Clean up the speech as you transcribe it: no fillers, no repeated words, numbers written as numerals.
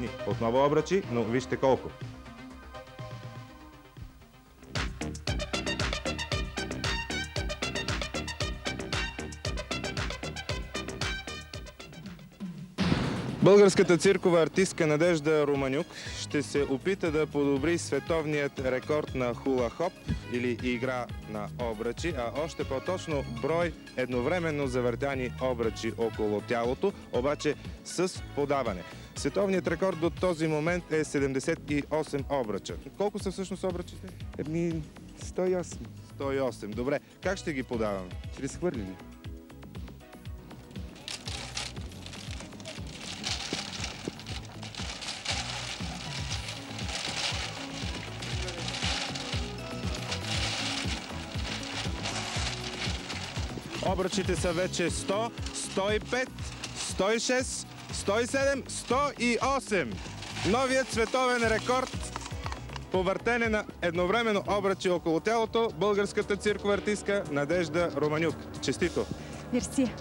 стотни. Отново обръчи, но вижте колко. Българската циркова артистка Надежда Романюк ще се опита да подобри световният рекорд на хула-хоп или игра на обръчи, а още по-точно брой едновременно завъртяни обръчи около тялото, обаче с подаване. Световният рекорд до този момент е 78 обръча. Колко са всъщност обръчите? 108. 108. Добре. Как ще ги подаваме? Ще ли схвърли ли? Обръчите са вече 100, 105, 106, 107, 108. Новият световен рекорд по въртене на едновременно обръчи около тялото, българската циркова артистка Надежда Романюк. Честито! Мерси!